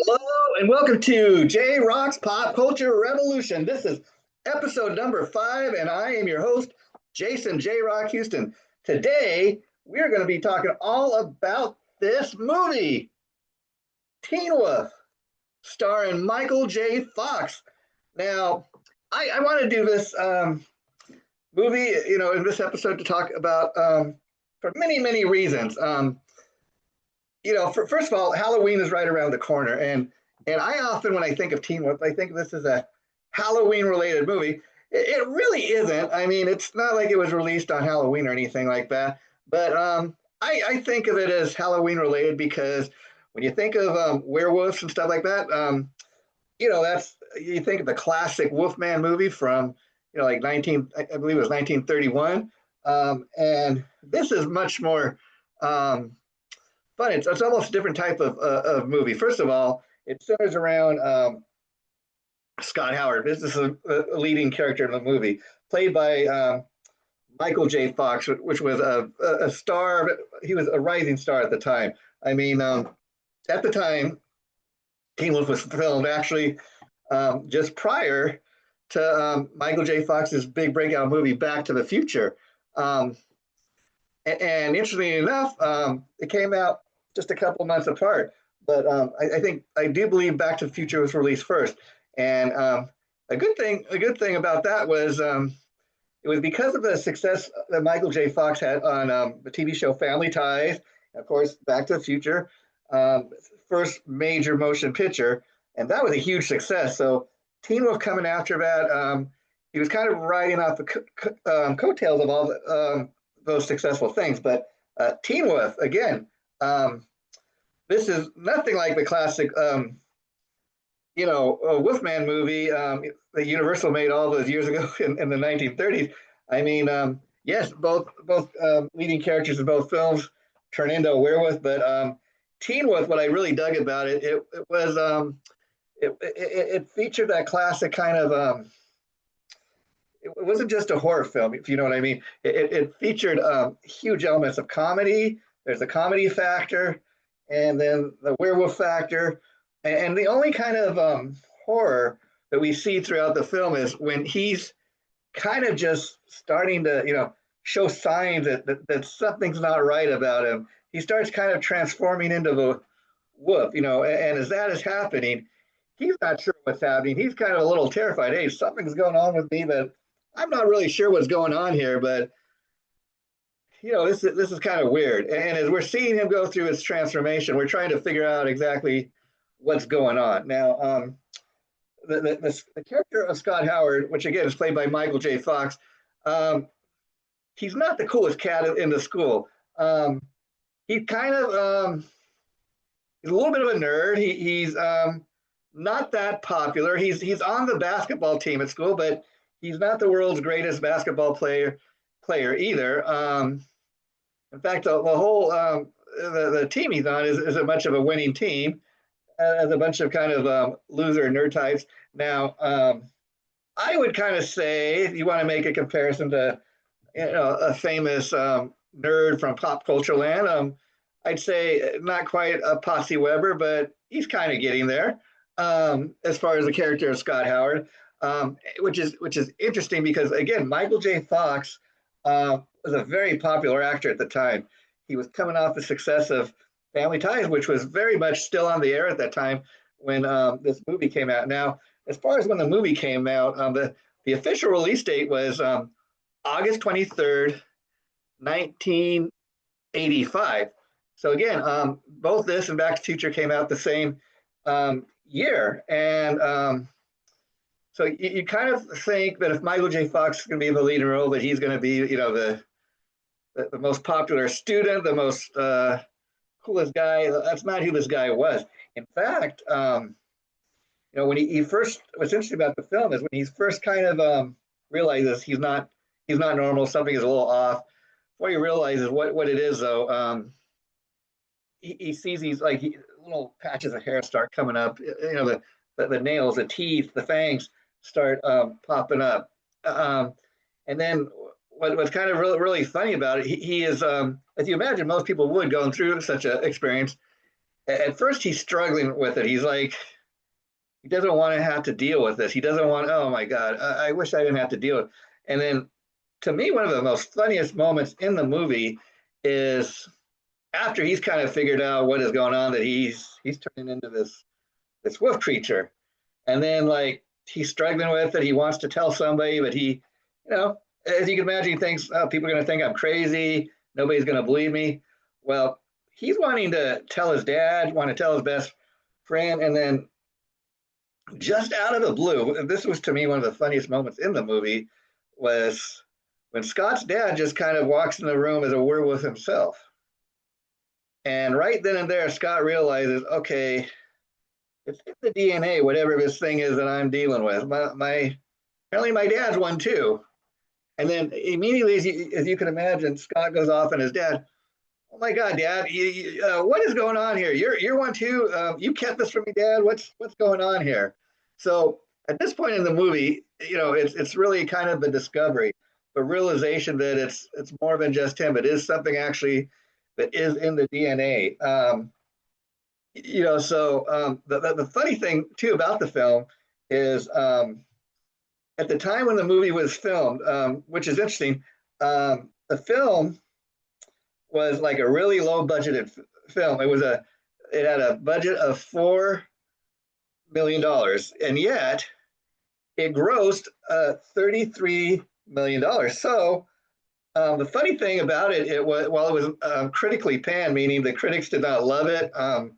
Hello and welcome to Jrock's Pop Culture Revolution. This is episode number 5, and I am your host, Jason Jrock Houston. Today, we're going to be talking all about this movie, Teen Wolf, starring Michael J. Fox. Now, I want to do this movie, in this episode to talk about for many, many reasons. First of all, Halloween is right around the corner, and I often, when I think of Teen Wolf, I think this is a Halloween-related movie. It really isn't. I mean, it's not like it was released on Halloween or anything like that. But I think of it as Halloween-related because when you think of werewolves and stuff like that, that's you think of the classic Wolfman movie from like 19, I believe it was 1931, and this is much more. But it's almost a different type of movie. First of all, it centers around Scott Howard. This is a leading character in the movie, played by Michael J. Fox, which was a star. He was a rising star at the time. I mean, at the time, Teen Wolf was filmed actually just prior to Michael J. Fox's big breakout movie, Back to the Future. And interestingly enough, it came out just a couple months apart. But I do believe Back to the Future was released first. And a good thing about that was it was because of the success that Michael J. Fox had on the TV show Family Ties. Of course, Back to the Future, first major motion picture, and that was a huge success. So Teen Wolf coming after that, he was kind of riding off the coattails of all those successful things. But Teen Wolf, again, this is nothing like the classic, Wolfman movie that Universal made all those years ago in the 1930s. I mean, yes, both leading characters in both films turn into a werewolf, but Teen Wolf, what I really dug about it was it featured that classic kind of it wasn't just a horror film, if you know what I mean. It featured huge elements of comedy. There's a comedy factor, and then the werewolf factor. And the only kind of horror that we see throughout the film is when he's kind of just starting to, show signs that something's not right about him. He starts kind of transforming into the wolf, and as that is happening, he's not sure what's happening. He's kind of a little terrified. Hey, something's going on with me, but I'm not really sure what's going on here, but this is kind of weird. And as we're seeing him go through his transformation, we're trying to figure out exactly what's going on. Now, the character of Scott Howard, which again is played by Michael J. Fox, he's not the coolest cat in the school. He kind of he's a little bit of a nerd. He's not that popular. He's on the basketball team at school, but he's not the world's greatest basketball player either. In fact, the whole the team he's on is a much of a winning team, as a bunch of kind of loser nerd types. Now, I would kind of say, if you want to make a comparison to a famous nerd from pop culture land, I'd say not quite a Posse Weber, but he's kind of getting there as far as the character of Scott Howard, which is interesting because again, Michael J. Fox was a very popular actor at the time. He was coming off the success of Family Ties, which was very much still on the air at that time when this movie came out. Now, as far as when the movie came out, the official release date was August 23rd, 1985. So again, both this and Back to the Future came out the same year. And so you kind of think that if Michael J. Fox is going to be the leading role, that he's going to be, the most popular student, the most coolest guy. That's not who this guy was. In fact, when he first, what's interesting about the film is when he first kind of realizes he's not normal, something is a little off. Before he realizes what it is, though, he sees these little patches of hair start coming up. The nails, the teeth, the fangs start popping up. And then what's kind of really funny about it, he is, as you imagine most people would going through such an experience, at first he's struggling with it. He's like, he doesn't want to have to deal with this. He doesn't want, oh my God, I wish I didn't have to deal with it. And then to me, one of the most funniest moments in the movie is after he's kind of figured out what is going on, that he's turning into this wolf creature. And then like he's struggling with it. He wants to tell somebody, but he, you know, as you can imagine, he thinks, oh, people are going to think I'm crazy. Nobody's going to believe me. Well, he's wanting to tell his dad, want to tell his best friend, and then just out of the blue, this was to me one of the funniest moments in the movie, was when Scott's dad just kind of walks in the room as a werewolf himself. And right then and there, Scott realizes, okay, it's in the DNA, whatever this thing is that I'm dealing with. Apparently my dad's one too. And then immediately, as you can imagine, Scott goes off on his dad. Oh my God, Dad! What is going on here? You're one too. You kept this from me, Dad. What's going on here? So at this point in the movie, it's really kind of a discovery, a realization that it's more than just him. It is something actually that is in the DNA. The funny thing too about the film is at the time when the movie was filmed, which is interesting, the film was like a really low budgeted film. It had a budget of $4 million, and yet it grossed $33 million. So the funny thing about it was, while it was critically panned, meaning the critics did not love it, got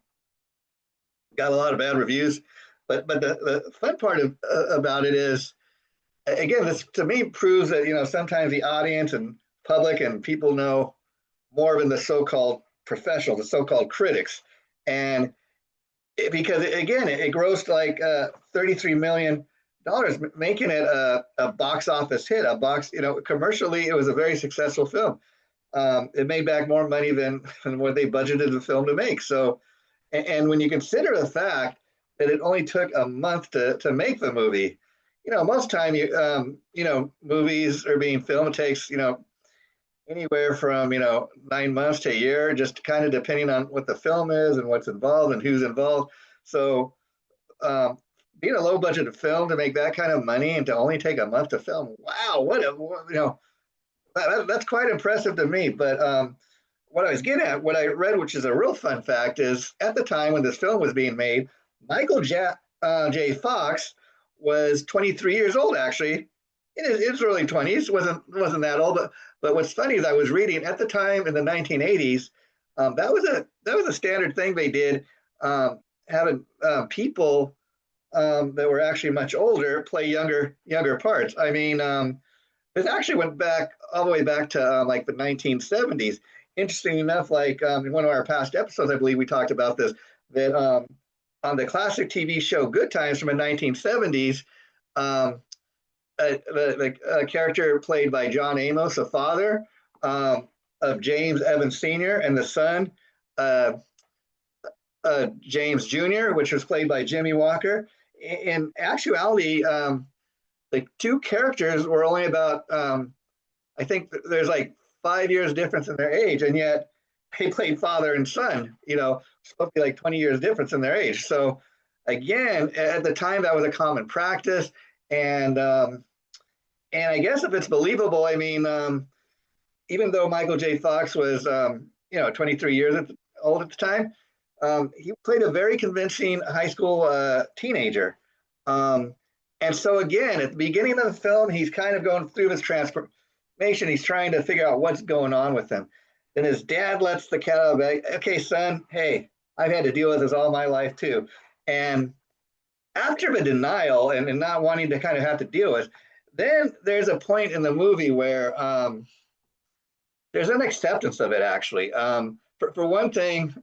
a lot of bad reviews. But the fun part about it is, again, this to me proves that sometimes the audience and public and people know more than the so-called professionals, the so-called critics. And because again, it grossed like $33 million, making it a box office hit. Commercially, it was a very successful film. It made back more money than what they budgeted the film to make. So, and when you consider the fact that it only took a month to make the movie, most time movies are being filmed. It takes anywhere from 9 months to a year, just kind of depending on what the film is and what's involved and who's involved. So being a low budget film to make that kind of money and to only take a month to film, wow, that's quite impressive to me. But what I was getting at, what I read, which is a real fun fact, is at the time when this film was being made, Michael J. Fox was 23 years old, actually, in his early 20s. wasn't that old. But what's funny is I was reading at the time in the 1980s, that was a standard thing they did, having people that were actually much older play younger parts. I mean, this actually went back all the way back to like the 1970s. Interesting enough, like in one of our past episodes, I believe we talked about this, that on the classic TV show Good Times from the 1970s, the character played by John Amos, the father of James Evans Sr., and the son, James Jr., which was played by Jimmy Walker. In actuality, the two characters were only about, I think there's like 5 years difference in their age, and yet they played father and son, supposed to be like 20 years difference in their age. So again, at the time, that was a common practice. And I guess if it's believable, I mean, even though Michael J. Fox was, 23 years old at the time, he played a very convincing high school teenager. And so again, at the beginning of the film, he's kind of going through this transformation. He's trying to figure out what's going on with him. Then his dad lets the cat out of the bag. Okay, son, hey, I've had to deal with this all my life too. And after the denial and not wanting to kind of have to deal with, then there's a point in the movie where there's an acceptance of it, actually. For one thing,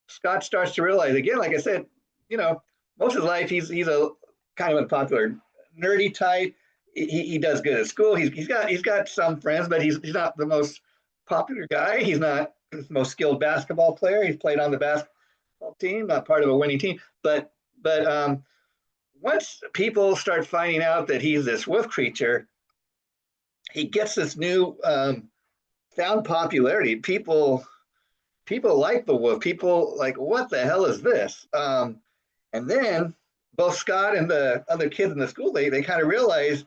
Scott starts to realize, again, like I said, most of his life, he's a kind of a popular nerdy type. He does good at school. He's got some friends, but he's not the most popular guy. He's not the most skilled basketball player. He's played on the basketball team, not part of a winning team. But once people start finding out that he's this wolf creature, he gets this new found popularity. People people like the wolf. People like, what the hell is this? And then both Scott and the other kids in the school, they kind of realize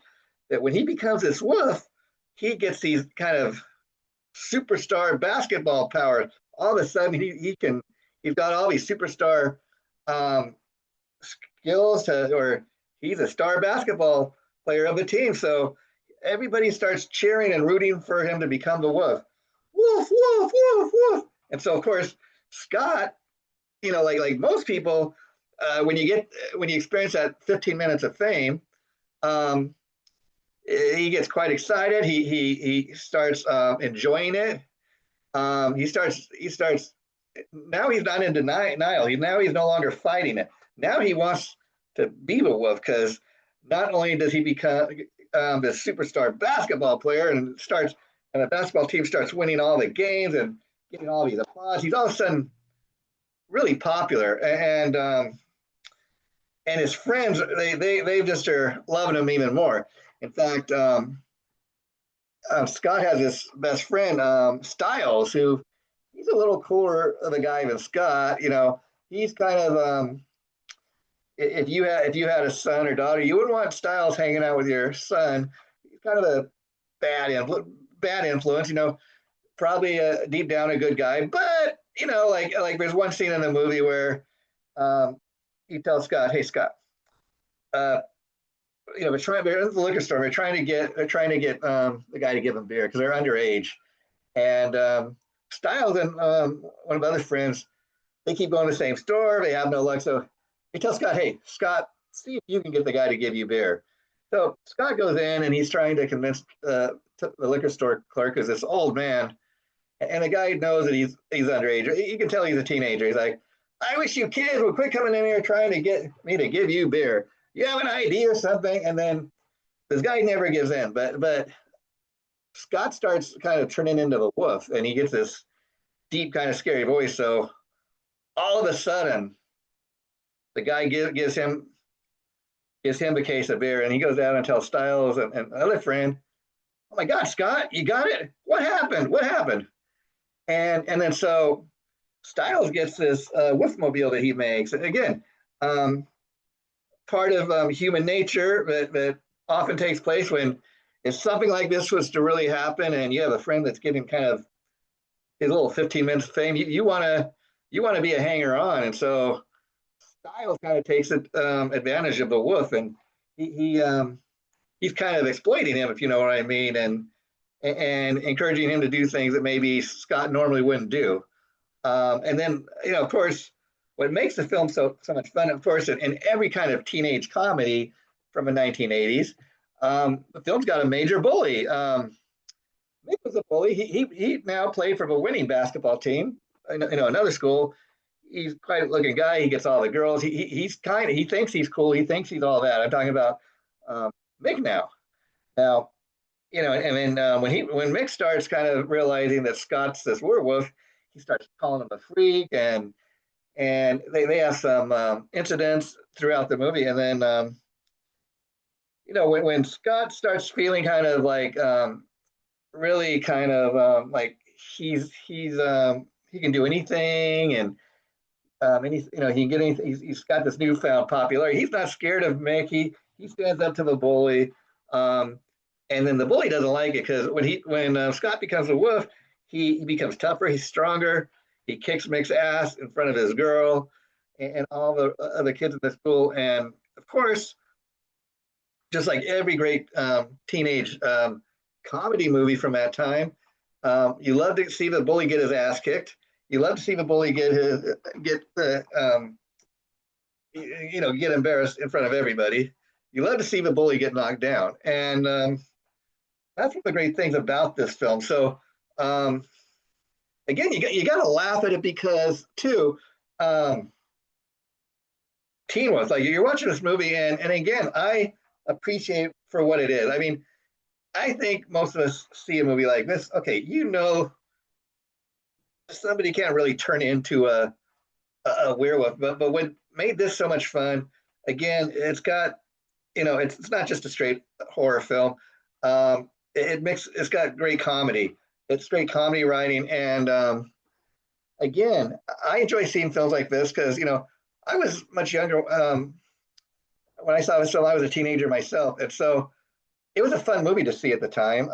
that when he becomes this wolf, he gets these kind of superstar basketball powers. All of a sudden, he's got all these superstar um, skills or he's a star basketball player of the team. So everybody starts cheering and rooting for him to become the wolf. Wolf, wolf, wolf, wolf. And so, of course, Scott, like most people, when you experience that 15 minutes of fame, um, he gets quite excited. He starts enjoying it. He starts. Now he's not in denial. He's no longer fighting it. Now he wants to be the wolf because not only does he become this superstar basketball player and the basketball team starts winning all the games and getting all these applause. He's all of a sudden really popular, and his friends they just are loving him even more. In fact, Scott has his best friend Styles, who he's a little cooler of a guy than Scott. He's kind of if you had a son or daughter, you wouldn't want Styles hanging out with your son. He's kind of a bad influence. Probably deep down a good guy, but like there's one scene in the movie where he tells Scott, "Hey Scott, uh, they're at the liquor store. They're trying to get the guy to give them beer because they're underage." And Styles and one of the other friends, they keep going to the same store. They have no luck, so he tells Scott, "Hey Scott, see if you can get the guy to give you beer." So Scott goes in and he's trying to convince the liquor store clerk, is this old man, and the guy knows that he's underage. You can tell he's a teenager. He's like, "I wish you kids would quit coming in here trying to get me to give you beer. You have an ID or something?" And then this guy never gives in. But Scott starts kind of turning into the wolf, and he gets this deep, kind of scary voice. So all of a sudden, the guy gives him the case of beer, and he goes down and tells Styles and another friend, "Oh my God, Scott, you got it? What happened? What happened?" And then so Styles gets this wolfmobile that he makes. And again, part of human nature that often takes place when if something like this was to really happen, and you have a friend that's getting kind of his little 15 minutes of fame, you want to be a hanger on, and so Styles kind of takes advantage of the wolf, and he's kind of exploiting him, if you know what I mean, and encouraging him to do things that maybe Scott normally wouldn't do. And then, of course, what makes the film so much fun, of course, in every kind of teenage comedy from the 1980s, the film's got a major bully. Mick was a bully. He now played for a winning basketball team. Another school. He's quite a looking guy. He gets all the girls. He thinks he's cool. He thinks he's all that. I'm talking about Mick now. Now, and then when Mick starts kind of realizing that Scott's this werewolf, he starts calling him a freak, and they have some incidents throughout the movie, and then when Scott starts feeling kind of like really kind of like he can do anything, and he's he can get anything. He's got this newfound popularity. He's not scared of Mick. He stands up to the bully. And then the bully doesn't like it because when Scott becomes a wolf, he becomes tougher, he's stronger, he kicks Mick's ass in front of his girl and all the other kids in the school. And of course, just like every great teenage comedy movie from that time, you love to see the bully get his ass kicked. You love to see the bully get embarrassed in front of everybody. You love to see the bully get knocked down, and that's one of the great things about this film. So again, you got to laugh at it because too, Teen Wolf. Like you're watching this movie, and again, I appreciate for what it is. I mean, I think most of us see a movie like this. Okay, somebody can't really turn into a werewolf, but what made this so much fun? Again, it's got it's not just a straight horror film. It's got great comedy. It's great comedy writing, and again, I enjoy seeing films like this because I was much younger when I saw this film. I was a teenager myself, and so it was a fun movie to see at the time.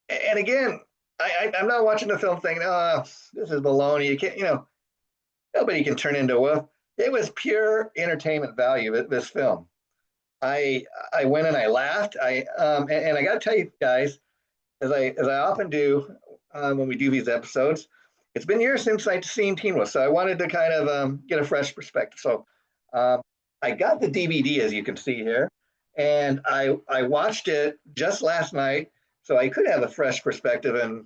And again, I'm not watching the film thinking, "Oh, this is baloney." You can't, nobody can turn into a wolf. It was pure entertainment value. This film. I I went and I laughed. And I got to tell you guys, as I often do when we do these episodes, it's been years since I'd seen Teen Wolf, so I wanted to kind of get a fresh perspective. So um, I got the DVD, as you can see here, and I watched it just last night, so I could have a fresh perspective and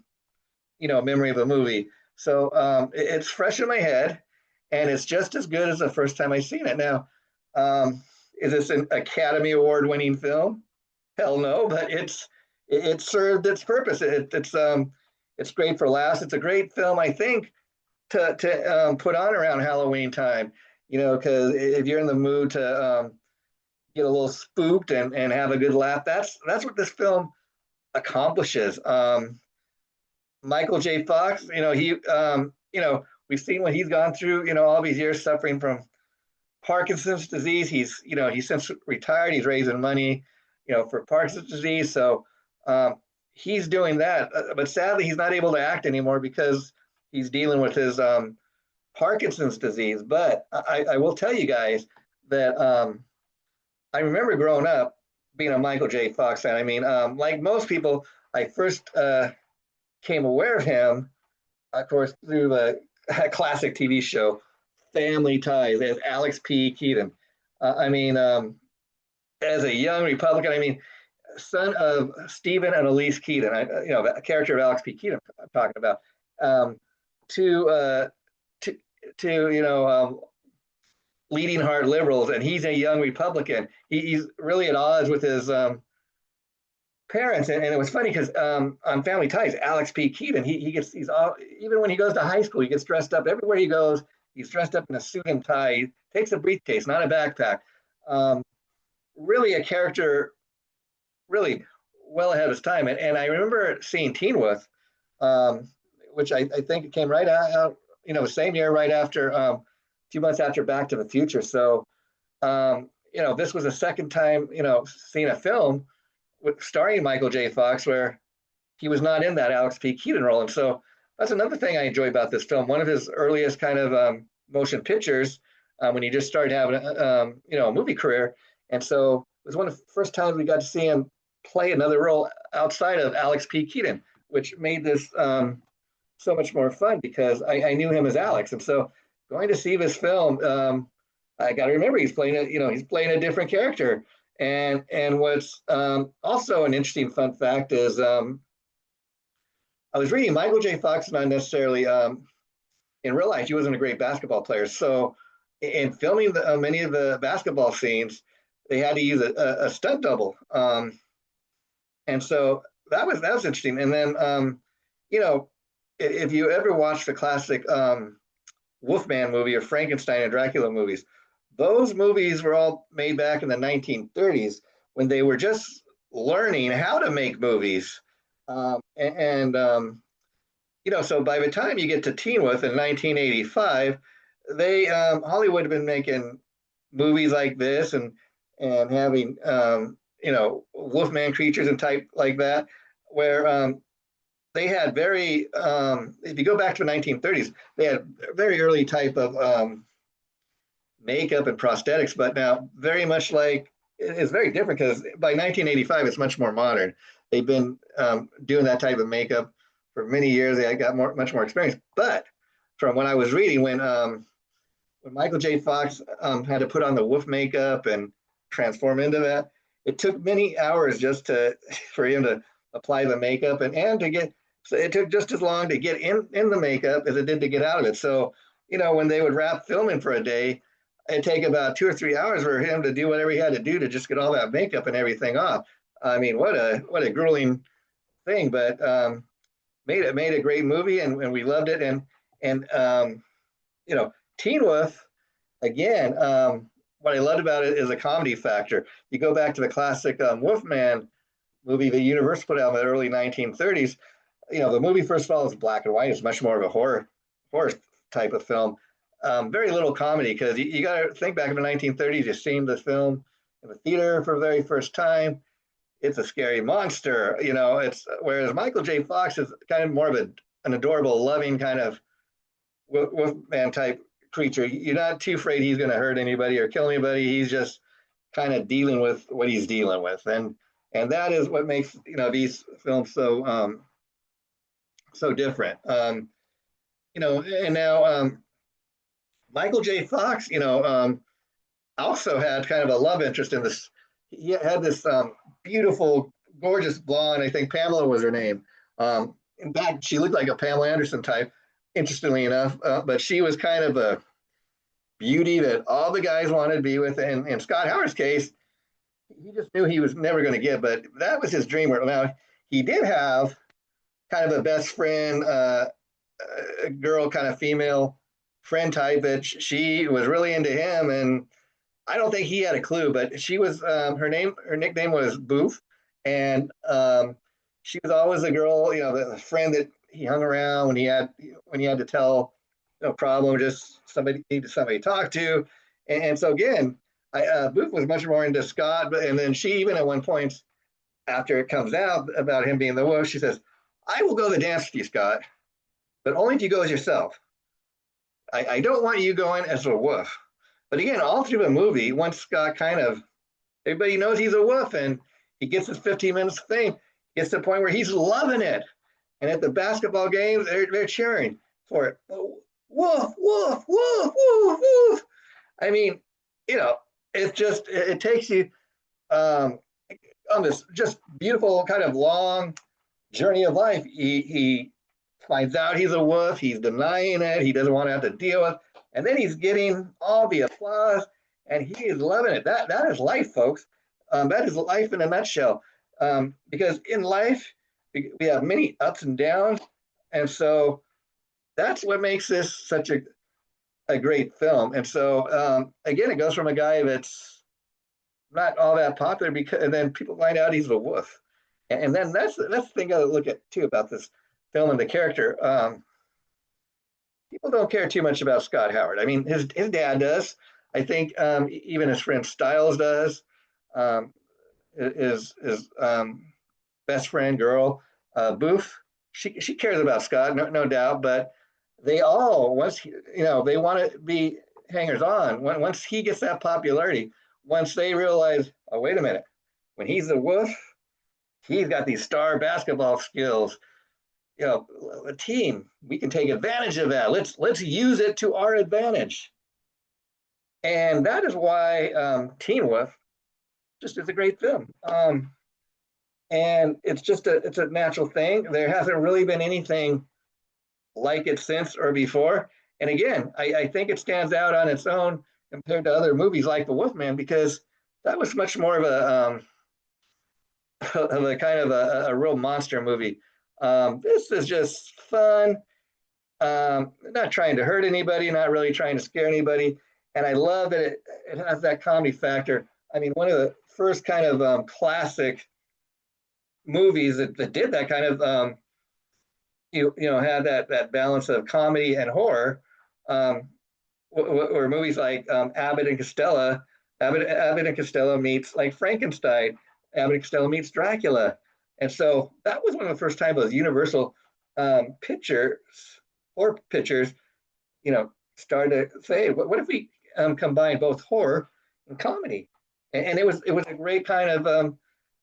memory of the movie. So it's fresh in my head, and it's just as good as the first time I seen it. Now, is this an Academy Award winning film? Hell no, but it served its purpose. It's great for laughs. It's a great film, I think, to put on around Halloween time. Because if you're in the mood to get a little spooked and have a good laugh, that's what this film accomplishes. Michael J. Fox, we've seen what he's gone through. All these years suffering from Parkinson's disease. He's since retired. He's raising money, for Parkinson's disease. So he's doing that, but sadly, he's not able to act anymore because he's dealing with his Parkinson's disease. But I will tell you guys that I remember growing up being a Michael J. Fox fan. I mean, like most people, I first came aware of him, of course, through the classic TV show Family Ties as Alex P. Keaton. As a young Republican, son of Stephen and Elise Keaton, a character of Alex P. Keaton I'm talking about, to leading hard liberals, and he's a young Republican. He's really at odds with his parents, and it was funny because on Family Ties, Alex P. Keaton, he's all, even when he goes to high school, he gets dressed up everywhere he goes. He's dressed up in a suit and tie. He takes a briefcase, not a backpack. Really a character, really well ahead of his time. And I remember seeing Teen Wolf, which I think it came right out, same year, right after, a few months after Back to the Future. So, this was the second time, seeing a film starring Michael J. Fox where he was not in that Alex P. Keaton role. And so that's another thing I enjoy about this film. One of his earliest kind of motion pictures when he just started having a movie career. And so it was one of the first times we got to see him play another role outside of Alex P. Keaton, which made this so much more fun because I knew him as Alex. And so going to see this film, I got to remember he's playing a different character. And what's also an interesting fun fact is I was reading Michael J. Fox, not necessarily in real life, he wasn't a great basketball player. So in filming many of the basketball scenes, they had to use a stunt double. And so that was interesting. And then, if you ever watch the classic Wolfman movie or Frankenstein and Dracula movies, those movies were all made back in the 1930s when they were just learning how to make movies. So by the time you get to Teen Wolf in 1985, Hollywood had been making movies like this and having Wolfman creatures and type like that, where they had very if you go back to the 1930s, they had very early type of makeup and prosthetics, but now very much like it's very different because by 1985 it's much more modern. They've been doing that type of makeup for many years. They got much more experience. But from what I was reading, when Michael J. Fox had to put on the wolf makeup and transform into that, it took many hours just for him to apply the makeup and to get. So it took just as long to get in the makeup as it did to get out of it. So when they would wrap filming for a day, it'd take about 2 or 3 hours for him to do whatever he had to do to just get all that makeup and everything off. I mean, what a grueling thing, but made a great movie, and we loved it. And Teen Wolf, again, what I loved about it is a comedy factor. You go back to the classic Wolfman movie the Universal put out in the early 1930s. The movie, first of all, is black and white. It's much more of a horror horror type of film. Very little comedy because you got to think back in the 1930s. You've seen the film in the theater for the very first time. It's a scary monster, you know. It's whereas Michael J. Fox is kind of more of an adorable, loving kind of wolfman type creature. You're not too afraid he's going to hurt anybody or kill anybody. He's just kind of dealing with what he's dealing with, and that is what makes these films so different. And now Michael J. Fox, also had kind of a love interest in this. He had this beautiful, gorgeous blonde. I think Pamela was her name. In fact, she looked like a Pamela Anderson type, interestingly enough. But she was kind of a beauty that all the guys wanted to be with. And in Scott Howard's case, he just knew he was never going to get. But that was his dream. Now, he did have kind of a best friend, a girl, kind of female friend type that she was really into him. And I don't think he had a clue, but she was her nickname was Boof, and she was always a girl, the friend that he hung around when he had to tell a problem, just somebody needed somebody to talk to, and so again, Boof was much more into Scott, and then she even at one point after it comes out about him being the wolf, she says, "I will go to the dance with you, Scott, but only if you go as yourself. I don't want you going as a wolf." But again, all through the movie, once Scott everybody knows he's a wolf and he gets his 15 minutes of fame, gets to the point where he's loving it. And at the basketball games, they're cheering for it. Oh, wolf, wolf, wolf, wolf, wolf. I mean, it takes you on this just beautiful kind of long journey of life. He finds out he's a wolf. He's denying it. He doesn't want to have to deal with it. And then he's getting all the applause, and he is loving it. That is life, folks. That is life in a nutshell. Because in life, we have many ups and downs, and so that's what makes this such a great film. And so again, it goes from a guy that's not all that popular, and then people find out he's a wolf, and then that's the thing I look at too about this film and the character. People don't care too much about Scott Howard. I mean, his dad does. I think even his friend Styles does. His best friend girl, Boof, she cares about Scott, no doubt. But they all they want to be hangers on. Once he gets that popularity, once they realize, oh wait a minute, when he's the wolf, he's got these star basketball skills. A team, we can take advantage of that. Let's use it to our advantage. And that is why Teen Wolf just is a great film. And it's just it's a natural thing. There hasn't really been anything like it since or before. And again, I think it stands out on its own compared to other movies like The Wolfman, because that was much more of a kind of a real monster movie. This is just fun, not trying to hurt anybody, not really trying to scare anybody. And I love that it has that comedy factor. I mean, one of the first kind of classic movies that did that kind of, had that balance of comedy and horror, were movies like Abbott and Costello. Abbott and Costello meets like Frankenstein. Abbott and Costello meets Dracula. And so that was one of the first times those Universal pictures, horror pictures, started to say, what if we combine both horror and comedy? And it was a great kind of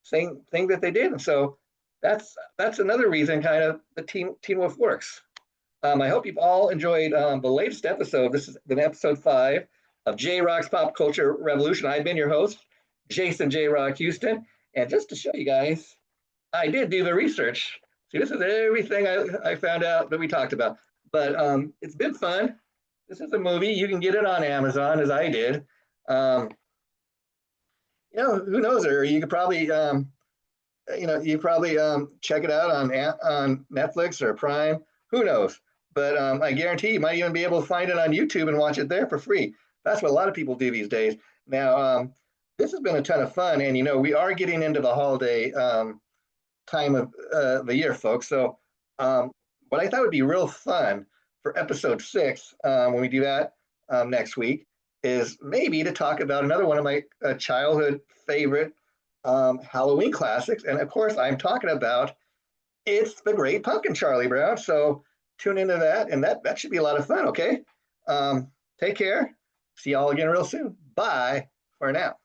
thing that they did. And so that's another reason kind of the Teen Wolf works. I hope you've all enjoyed the latest episode. This has been episode 5 of Jrock's Pop Culture Revolution. I've been your host, Jason Jrock Houston. And just to show you guys, I did do the research. See, this is everything I found out that we talked about. But it's been fun. This is a movie. You can get it on Amazon, as I did. Who knows? Or you could probably, check it out on Netflix or Prime. Who knows? But I guarantee you might even be able to find it on YouTube and watch it there for free. That's what a lot of people do these days. Now, this has been a ton of fun. And, we are getting into the holiday time of the year, folks. So what I thought would be real fun for episode 6, when we do that next week, is maybe to talk about another one of my childhood favorite Halloween classics. And of course, I'm talking about It's the Great Pumpkin, Charlie Brown. So tune into that, and that should be a lot of fun, okay? Take care. See y'all again real soon. Bye for now.